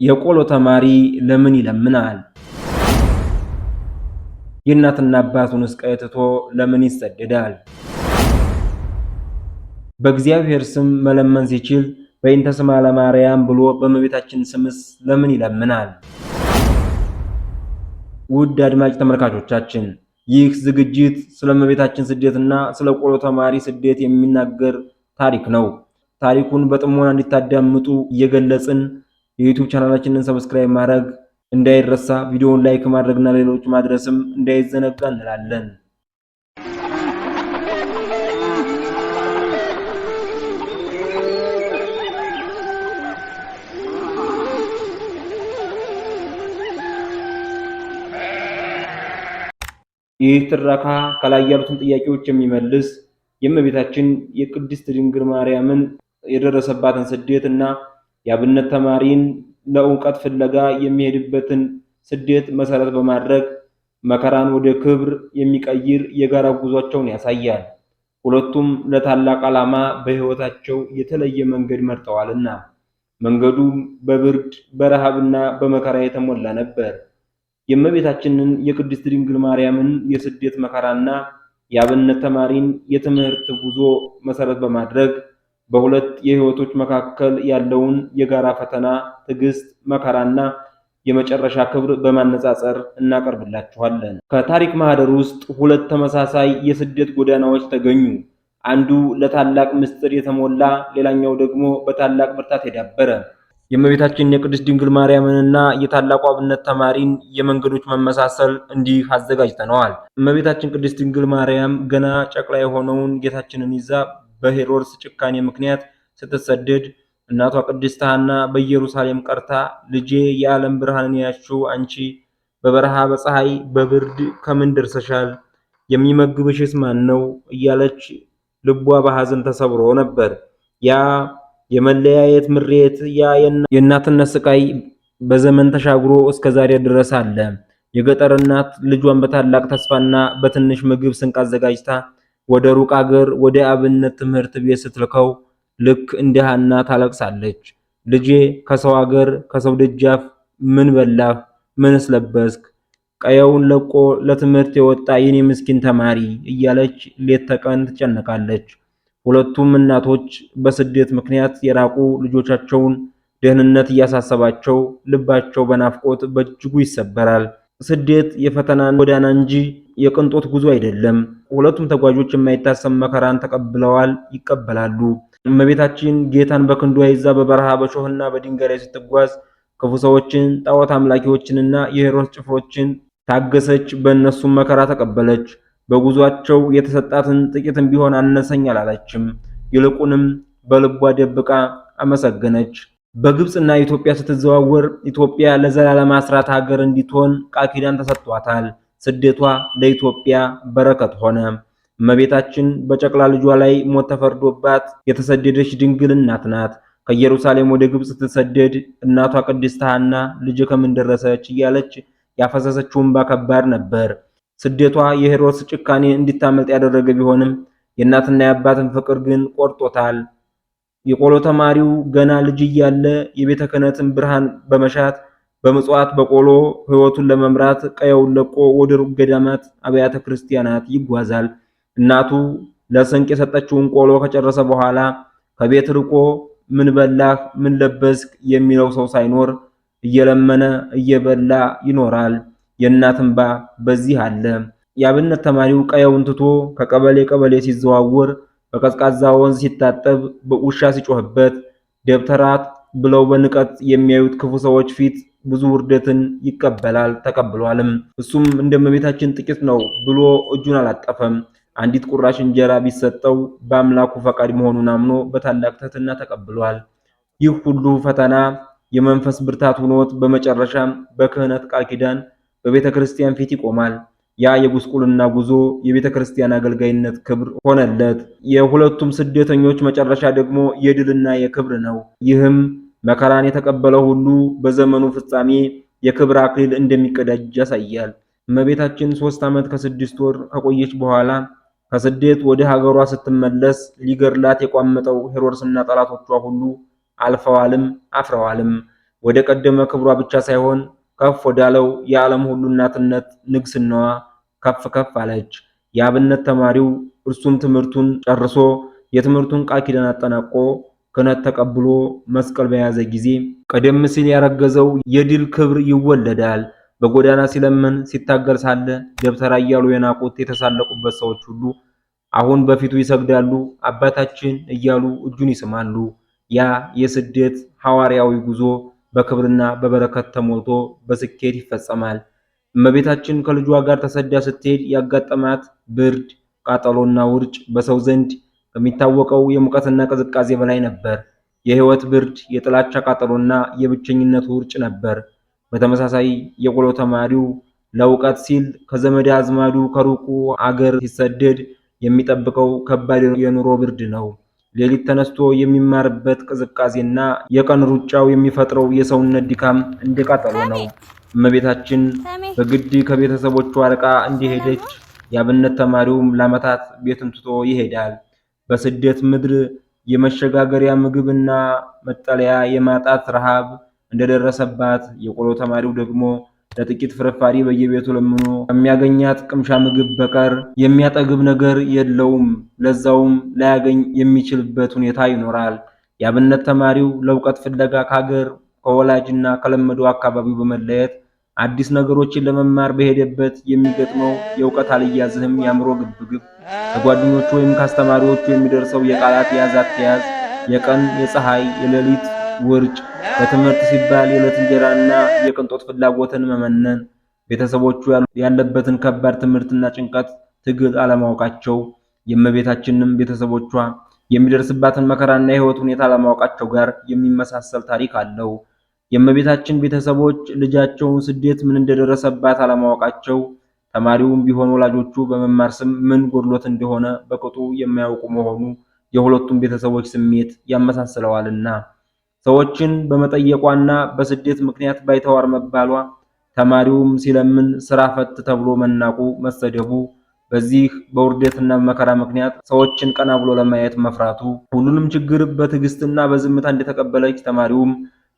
የቆሎ ተማሪ ለምን ይለምናል? የእናትና አባቱን ስቃይ ትቶ ለምን ይሰደዳል? በእግዚአብሔር ስም መለመን ሲችል በእንተ ስማ ለማርያም ብሎ በእመቤታችን ስምስ ለምን ይለምናል? ውድ አድማጭ ተመልካቾቻችን ይህ ዝግጅት ስለ እመቤታችን ስደትና ስለ ቆሎ ተማሪ ስደት የሚናገር ታሪክ ነው። ታሪኩን በጥሞና እንድታዳምጡ እየገለጽን የዩቲዩብ ቻናላችንን ሰብስክራይብ ማድረግ እንዳይረሳ፣ ቪዲዮውን ላይክ ማድረግና ሌሎች ማድረስም እንዳይዘነጋ እንላለን። ይህ ትረካ ከላይ ያሉትን ጥያቄዎች የሚመልስ የእመቤታችን የቅድስት ድንግል ማርያምን የደረሰባትን ስደት እና የአብነት ተማሪን ለእውቀት ፍለጋ የሚሄድበትን ስደት መሰረት በማድረግ መከራን ወደ ክብር የሚቀይር የጋራ ጉዟቸውን ያሳያል። ሁለቱም ለታላቅ ዓላማ በሕይወታቸው የተለየ መንገድ መርጠዋልና መንገዱም በብርድ በረሃብና በመከራ የተሞላ ነበር። የእመቤታችንን የቅድስት ድንግል ማርያምን የስደት መከራና የአብነት ተማሪን የትምህርት ጉዞ መሰረት በማድረግ በሁለት የህይወቶች መካከል ያለውን የጋራ ፈተና፣ ትዕግስት፣ መከራና የመጨረሻ ክብር በማነጻጸር እናቀርብላችኋለን። ከታሪክ ማህደር ውስጥ ሁለት ተመሳሳይ የስደት ጎዳናዎች ተገኙ። አንዱ ለታላቅ ምስጢር የተሞላ፣ ሌላኛው ደግሞ በታላቅ ብርታት የዳበረ። የእመቤታችን የቅድስት ድንግል ማርያምንና የታላቁ አብነት ተማሪን የመንገዶች መመሳሰል እንዲህ አዘጋጅተነዋል። እመቤታችን ቅድስት ድንግል ማርያም ገና ጨቅላ የሆነውን ጌታችንን ይዛ በሄሮድስ ጭካኔ ምክንያት ስትሰደድ እናቷ ቅድስት ሐና በኢየሩሳሌም ቀርታ ልጄ የዓለም ብርሃንን ያሽው አንቺ በበረሃ በፀሐይ በብርድ ከምን ደርሰሻል? የሚመግብሽስ ማን ነው? እያለች ልቧ በሐዘን ተሰብሮ ነበር። ያ የመለያየት ምሬት፣ ያ የእናትነት ስቃይ በዘመን ተሻግሮ እስከ ዛሬ ድረስ አለ። የገጠር እናት ልጇን በታላቅ ተስፋና በትንሽ ምግብ ስንቅ አዘጋጅታ ወደ ሩቅ አገር ወደ አብነት ትምህርት ቤት ስትልከው ልክ እንደ ሐና ታለቅሳለች። ልጄ ከሰው አገር ከሰው ደጃፍ ምን በላህ? ምንስ ለበስክ? ቀየውን ለቆ ለትምህርት የወጣ የኔ ምስኪን ተማሪ እያለች ሌት ተቀን ትጨነቃለች። ሁለቱም እናቶች በስደት ምክንያት የራቁ ልጆቻቸውን ደህንነት እያሳሰባቸው ልባቸው በናፍቆት በእጅጉ ይሰበራል። ስደት የፈተናን ጎዳና እንጂ የቅንጦት ጉዞ አይደለም። ሁለቱም ተጓዦች የማይታሰብ መከራን ተቀብለዋል፣ ይቀበላሉ። እመቤታችን ጌታን በክንዷ ይዛ በበረሃ በሾህና በድንጋይ ላይ ስትጓዝ ክፉ ሰዎችን፣ ጣዖት አምላኪዎችንና የሄሮድስ ጭፍሮችን ታገሰች፣ በእነሱም መከራ ተቀበለች። በጉዟቸው የተሰጣትን ጥቂትም ቢሆን አነሰኝ አላለችም። ይልቁንም በልቧ ደብቃ አመሰገነች። በግብጽና ኢትዮጵያ ስትዘዋወር ኢትዮጵያ ለዘላለም አስራት ሀገር እንድትሆን ቃል ኪዳን ተሰጥቷታል። ስደቷ ለኢትዮጵያ በረከት ሆነ። እመቤታችን በጨቅላ ልጇ ላይ ሞት ተፈርዶባት የተሰደደች ድንግል እናት ናት። ከኢየሩሳሌም ወደ ግብጽ ስትሰደድ እናቷ ቅድስት ሐና ልጅ ከምን ደረሰች እያለች ያፈሰሰችው እንባ ከባድ ነበር። ስደቷ የሄሮድስ ጭካኔ እንድታመልጥ ያደረገ ቢሆንም የእናትና የአባትን ፍቅር ግን ቆርጦታል። የቆሎ ተማሪው ገና ልጅ እያለ የቤተ ክህነትን ብርሃን በመሻት በምጽዋት በቆሎ ሕይወቱን ለመምራት ቀየውን ለቆ ወደ ሩቅ ገዳማት አብያተ ክርስቲያናት ይጓዛል። እናቱ ለስንቅ የሰጠችውን ቆሎ ከጨረሰ በኋላ ከቤት ርቆ ምን በላህ፣ ምን ለበስክ የሚለው ሰው ሳይኖር እየለመነ እየበላ ይኖራል። የእናት እንባ በዚህ አለ። የአብነት ተማሪው ቀየውን ትቶ ከቀበሌ ቀበሌ ሲዘዋወር በቀዝቃዛ ወንዝ ሲታጠብ በውሻ ሲጮህበት ደብተራት ብለው በንቀት የሚያዩት ክፉ ሰዎች ፊት ብዙ ውርደትን ይቀበላል፣ ተቀብሏልም። እሱም እንደ እመቤታችን ጥቂት ነው ብሎ እጁን አላጠፈም። አንዲት ቁራሽ እንጀራ ቢሰጠው በአምላኩ ፈቃድ መሆኑን አምኖ በታላቅ ትሕትና ተቀብሏል። ይህ ሁሉ ፈተና የመንፈስ ብርታት ሆኖት በመጨረሻም በክህነት ቃል ኪዳን በቤተ ክርስቲያን ፊት ይቆማል። ያ የጉስቁልና ጉዞ የቤተ ክርስቲያን አገልጋይነት ክብር ሆነለት። የሁለቱም ስደተኞች መጨረሻ ደግሞ የድልና የክብር ነው። ይህም መከራን የተቀበለው ሁሉ በዘመኑ ፍጻሜ የክብር አክሊል እንደሚቀዳጅ ያሳያል። እመቤታችን 3 ዓመት ከ6 ወር ከቆየች በኋላ ከስደት ወደ ሀገሯ ስትመለስ ሊገድላት የቋመጠው ሄሮድስና ጠላቶቿ ሁሉ አልፈዋልም አፍረዋልም። ወደ ቀደመ ክብሯ ብቻ ሳይሆን ከፍ ወዳለው የዓለም ሁሉ እናትነት ንግስናዋ ከፍ ከፍ አለች። የአብነት ተማሪው እርሱም ትምህርቱን ጨርሶ የትምህርቱን ቃል ኪዳን አጠናቆ ክህነት ተቀብሎ መስቀል በያዘ ጊዜ ቀደም ሲል ያረገዘው የድል ክብር ይወለዳል። በጎዳና ሲለምን ሲታገል ሳለ ደብተራ እያሉ የናቁት የተሳለቁበት ሰዎች ሁሉ አሁን በፊቱ ይሰግዳሉ፣ አባታችን እያሉ እጁን ይስማሉ። ያ የስደት ሐዋርያዊ ጉዞ በክብርና በበረከት ተሞልቶ በስኬት ይፈጸማል። እመቤታችን ከልጇ ጋር ተሰዳ ስትሄድ ያጋጠማት ብርድ፣ ቃጠሎና ውርጭ በሰው ዘንድ ከሚታወቀው የሙቀትና ቅዝቃዜ በላይ ነበር። የሕይወት ብርድ፣ የጥላቻ ቃጠሎና የብቸኝነት ውርጭ ነበር። በተመሳሳይ የቆሎ ተማሪው ለእውቀት ሲል ከዘመድ አዝማዱ ከሩቁ አገር ሲሰደድ የሚጠብቀው ከባድ የኑሮ ብርድ ነው። ሌሊት ተነስቶ የሚማርበት ቅዝቃዜና የቀን ሩጫው የሚፈጥረው የሰውነት ድካም እንደቃጠሎ ነው። እመቤታችን በግድ ከቤተሰቦቿ ርቃ እንደሄደች የአብነት ተማሪውም ለዓመታት ቤቱን ትቶ ይሄዳል። በስደት ምድር የመሸጋገሪያ ምግብና መጠለያ የማጣት ረሃብ እንደደረሰባት የቆሎ ተማሪው ደግሞ ለጥቂት ፍርፋሪ በየቤቱ ለምኖ ከሚያገኛት ቅምሻ ምግብ በቀር የሚያጠግብ ነገር የለውም። ለዛውም ላያገኝ የሚችልበት ሁኔታ ይኖራል። የአብነት ተማሪው ለእውቀት ፍለጋ ከሀገር ከወላጅና ከለመደው አካባቢው በመለየት አዲስ ነገሮችን ለመማር በሄደበት የሚገጥመው የእውቀት አልያዝህም የአእምሮ ግብግብ፣ ከጓደኞቹ ወይም ከአስተማሪዎቹ የሚደርሰው የቃላት ያዝ አትያዝ፣ የቀን የፀሐይ የሌሊት ውርጭ፣ ለትምህርት ሲባል የዕለት እንጀራና የቅንጦት ፍላጎትን መመነን፣ ቤተሰቦቹ ያለበትን ከባድ ትምህርትና ጭንቀት ትግል አለማወቃቸው፣ የእመቤታችንም ቤተሰቦቿ የሚደርስባትን መከራና የህይወት ሁኔታ አለማወቃቸው ጋር የሚመሳሰል ታሪክ አለው። የእመቤታችን ቤተሰቦች ልጃቸውን ስደት ምን እንደደረሰባት አለማወቃቸው፣ ተማሪውም ቢሆን ወላጆቹ በመማር ስም ምን ጎድሎት እንደሆነ በቅጡ የማያውቁ መሆኑ የሁለቱም ቤተሰቦች ስሜት ያመሳስለዋልና ሰዎችን በመጠየቋና በስደት ምክንያት ባይተዋር መባሏ፣ ተማሪውም ሲለምን ስራ ፈት ተብሎ መናቁ፣ መሰደቡ፣ በዚህ በውርደትና በመከራ ምክንያት ሰዎችን ቀና ብሎ ለማየት መፍራቱ፣ ሁሉንም ችግር በትዕግስትና በዝምታ እንደተቀበለች ተማሪውም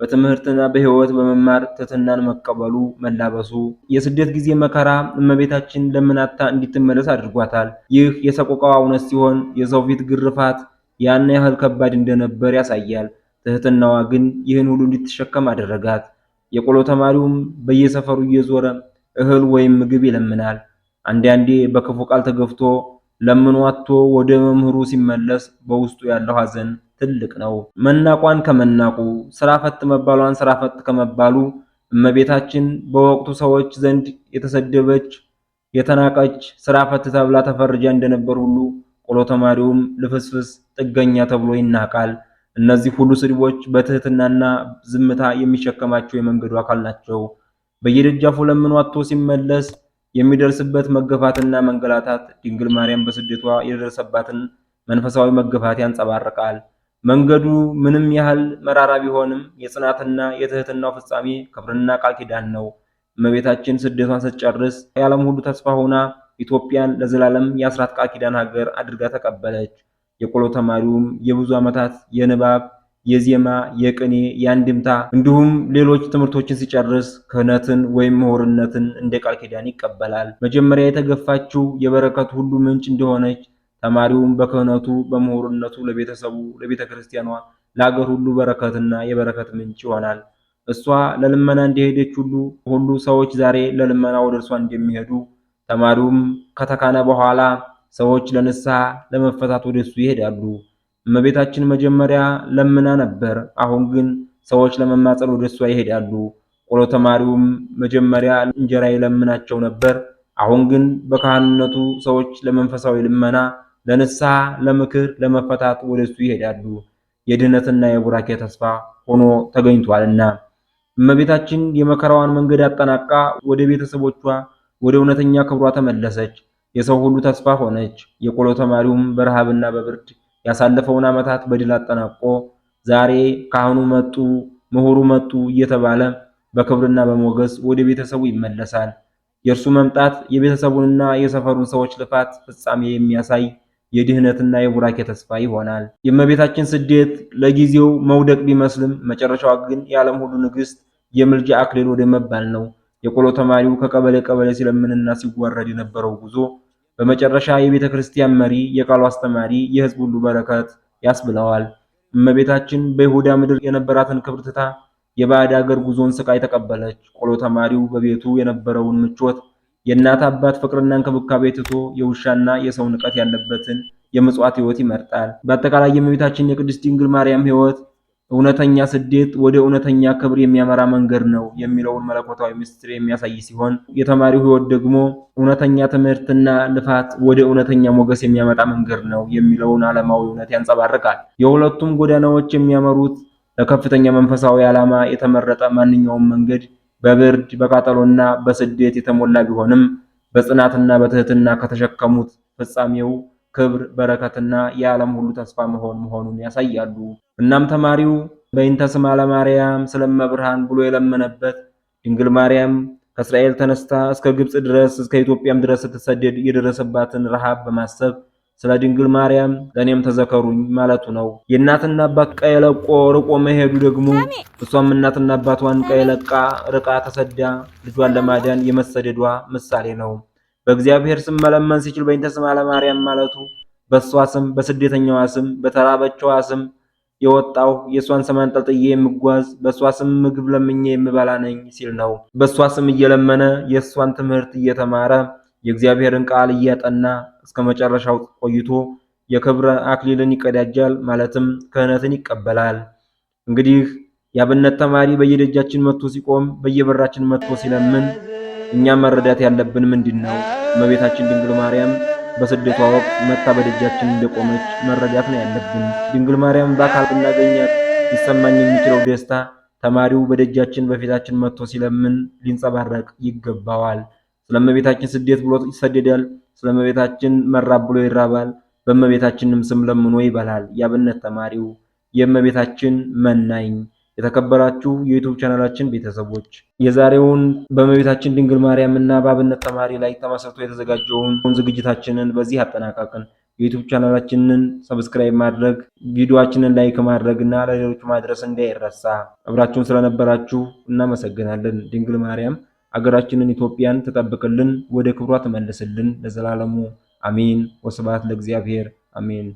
በትምህርትና በህይወት በመማር ትሕትናን መቀበሉ መላበሱ፣ የስደት ጊዜ መከራ እመቤታችን ለምናታ እንድትመለስ አድርጓታል። ይህ የሰቆቃዋ እውነት ሲሆን የሰው ፊት ግርፋት ያን ያህል ከባድ እንደነበር ያሳያል። ትሕትናዋ ግን ይህን ሁሉ እንድትሸከም አደረጋት። የቆሎ ተማሪውም በየሰፈሩ እየዞረ እህል ወይም ምግብ ይለምናል። አንዳንዴ በክፉ ቃል ተገፍቶ ለምኖ አጥቶ ወደ መምህሩ ሲመለስ በውስጡ ያለው ሐዘን ትልቅ ነው። መናቋን ከመናቁ፣ ስራ ፈት መባሏን ስራ ፈት ከመባሉ እመቤታችን በወቅቱ ሰዎች ዘንድ የተሰደበች የተናቀች ስራ ፈት ተብላ ተፈርጃ እንደነበር ሁሉ ቆሎ ተማሪውም ልፍስፍስ ጥገኛ ተብሎ ይናቃል። እነዚህ ሁሉ ስድቦች በትህትናና ዝምታ የሚሸከማቸው የመንገዱ አካል ናቸው። በየደጃፉ ለምኖ አጥቶ ሲመለስ የሚደርስበት መገፋትና መንገላታት ድንግል ማርያም በስደቷ የደረሰባትን መንፈሳዊ መገፋት ያንጸባርቃል። መንገዱ ምንም ያህል መራራ ቢሆንም የጽናትና የትህትናው ፍጻሜ ክብርና ቃል ኪዳን ነው። እመቤታችን ስደቷን ስትጨርስ የዓለም ሁሉ ተስፋ ሆና ኢትዮጵያን ለዘላለም የአስራት ቃል ኪዳን ሀገር አድርጋ ተቀበለች። የቆሎ ተማሪውም የብዙ ዓመታት የንባብ፣ የዜማ፣ የቅኔ፣ የአንድምታ እንዲሁም ሌሎች ትምህርቶችን ሲጨርስ ክህነትን ወይም ምሁርነትን እንደ ቃል ኪዳን ይቀበላል። መጀመሪያ የተገፋችው የበረከት ሁሉ ምንጭ እንደሆነች ተማሪውም በክህነቱ በምሁርነቱ ለቤተሰቡ፣ ለቤተ ክርስቲያኗ፣ ለአገር ሁሉ በረከትና የበረከት ምንጭ ይሆናል። እሷ ለልመና እንደሄደች ሁሉ ሰዎች ዛሬ ለልመና ወደ እርሷ እንደሚሄዱ ተማሪውም ከተካነ በኋላ ሰዎች ለንስሐ ለመፈታት ወደሱ ይሄዳሉ። እመቤታችን መጀመሪያ ለምና ነበር፣ አሁን ግን ሰዎች ለመማፀን ወደሷ ይሄዳሉ። ቆሎ ተማሪውም መጀመሪያ እንጀራ ይለምናቸው ነበር፣ አሁን ግን በካህንነቱ ሰዎች ለመንፈሳዊ ልመና፣ ለንስሐ፣ ለምክር፣ ለመፈታት ወደሱ ይሄዳሉ። የድህነትና የቡራኬ ተስፋ ሆኖ ተገኝቷልና እመቤታችን የመከራዋን መንገድ አጠናቃ ወደ ቤተሰቦቿ ወደ እውነተኛ ክብሯ ተመለሰች። የሰው ሁሉ ተስፋ ሆነች። የቆሎ ተማሪውም በረሃብና በብርድ ያሳለፈውን ዓመታት በድል አጠናቆ ዛሬ ካህኑ መጡ፣ ምሁሩ መጡ እየተባለ በክብርና በሞገስ ወደ ቤተሰቡ ይመለሳል። የእርሱ መምጣት የቤተሰቡንና የሰፈሩን ሰዎች ልፋት ፍጻሜ የሚያሳይ የድህነትና የቡራኬ ተስፋ ይሆናል። የእመቤታችን ስደት ለጊዜው መውደቅ ቢመስልም መጨረሻዋ ግን የዓለም ሁሉ ንግሥት የምልጃ አክሊል ወደ መባል ነው። የቆሎ ተማሪው ከቀበሌ ቀበሌ ሲለምንና ሲዋረድ የነበረው ጉዞ በመጨረሻ የቤተ ክርስቲያን መሪ፣ የቃሉ አስተማሪ፣ የሕዝብ ሁሉ በረከት ያስብለዋል። እመቤታችን በይሁዳ ምድር የነበራትን ክብር ትታ የባዕድ አገር ጉዞን ስቃይ ተቀበለች። ቆሎ ተማሪው በቤቱ የነበረውን ምቾት፣ የእናት አባት ፍቅርና እንክብካቤ ትቶ የውሻና የሰው ንቀት ያለበትን የምጽዋት ሕይወት ይመርጣል። በአጠቃላይ የእመቤታችን የቅድስት ድንግል ማርያም ሕይወት እውነተኛ ስደት ወደ እውነተኛ ክብር የሚያመራ መንገድ ነው የሚለውን መለኮታዊ ምስጢር የሚያሳይ ሲሆን የተማሪው ሕይወት ደግሞ እውነተኛ ትምህርትና ልፋት ወደ እውነተኛ ሞገስ የሚያመጣ መንገድ ነው የሚለውን ዓለማዊ እውነት ያንጸባርቃል። የሁለቱም ጎዳናዎች የሚያመሩት ለከፍተኛ መንፈሳዊ ዓላማ የተመረጠ ማንኛውም መንገድ በብርድ በቃጠሎና በስደት የተሞላ ቢሆንም በጽናትና በትህትና ከተሸከሙት ፍጻሜው ክብር በረከትና የዓለም ሁሉ ተስፋ መሆኑን ያሳያሉ። እናም ተማሪው በእንተ ስማ ለማርያም ስለመብርሃን ብሎ የለመነበት ድንግል ማርያም ከእስራኤል ተነስታ እስከ ግብጽ ድረስ እስከ ኢትዮጵያም ድረስ ስትሰደድ የደረሰባትን ረሃብ በማሰብ ስለ ድንግል ማርያም ለእኔም ተዘከሩኝ ማለቱ ነው። የእናትና አባት ቀይ ለቆ ርቆ መሄዱ ደግሞ እሷም እናትና አባቷን ቀይ ለቃ ርቃ ተሰዳ ልጇን ለማዳን የመሰደዷ ምሳሌ ነው። በእግዚአብሔር ስም መለመን ሲችል በእንተ ስማ ለማርያም ማለቱ በእሷ ስም፣ በስደተኛዋ ስም፣ በተራበችዋ ስም የወጣው የእሷን ስም አንጠልጥዬ የምጓዝ በእሷ ስም ምግብ ለምኜ የምበላ ነኝ ሲል ነው። በእሷ ስም እየለመነ የእሷን ትምህርት እየተማረ የእግዚአብሔርን ቃል እያጠና እስከ መጨረሻው ቆይቶ የክብረ አክሊልን ይቀዳጃል፣ ማለትም ክህነትን ይቀበላል። እንግዲህ የአብነት ተማሪ በየደጃችን መጥቶ ሲቆም፣ በየበራችን መጥቶ ሲለምን እኛ መረዳት ያለብን ምንድነው? እመቤታችን ድንግል ማርያም በስደቷ ወቅት መታ በደጃችን እንደቆመች መረዳት ነው ያለብን። ድንግል ማርያም በአካል ብናገኛት ሊሰማኝ የሚችለው ደስታ ተማሪው በደጃችን በፊታችን መጥቶ ሲለምን ሊንጸባረቅ ይገባዋል። ስለእመቤታችን ስደት ብሎ ይሰደዳል። ስለእመቤታችን መራብ ብሎ ይራባል። በእመቤታችንም ስም ለምኖ ይበላል። የአብነት ተማሪው የእመቤታችን መናኝ። የተከበራችሁ የዩቲዩብ ቻናላችን ቤተሰቦች የዛሬውን በእመቤታችን ድንግል ማርያም እና በአብነት ተማሪ ላይ ተመስርቶ የተዘጋጀውን ዝግጅታችንን በዚህ አጠናቀቅን። የዩቲዩብ ቻናላችንን ሰብስክራይብ ማድረግ፣ ቪዲዮአችንን ላይክ ማድረግ እና ለሌሎች ማድረስ እንዳይረሳ። አብራችሁን ስለነበራችሁ እናመሰግናለን። ድንግል ማርያም አገራችንን ኢትዮጵያን ትጠብቅልን፣ ወደ ክብሯ ትመልስልን ለዘላለሙ አሜን። ወስብሐት ለእግዚአብሔር አሜን።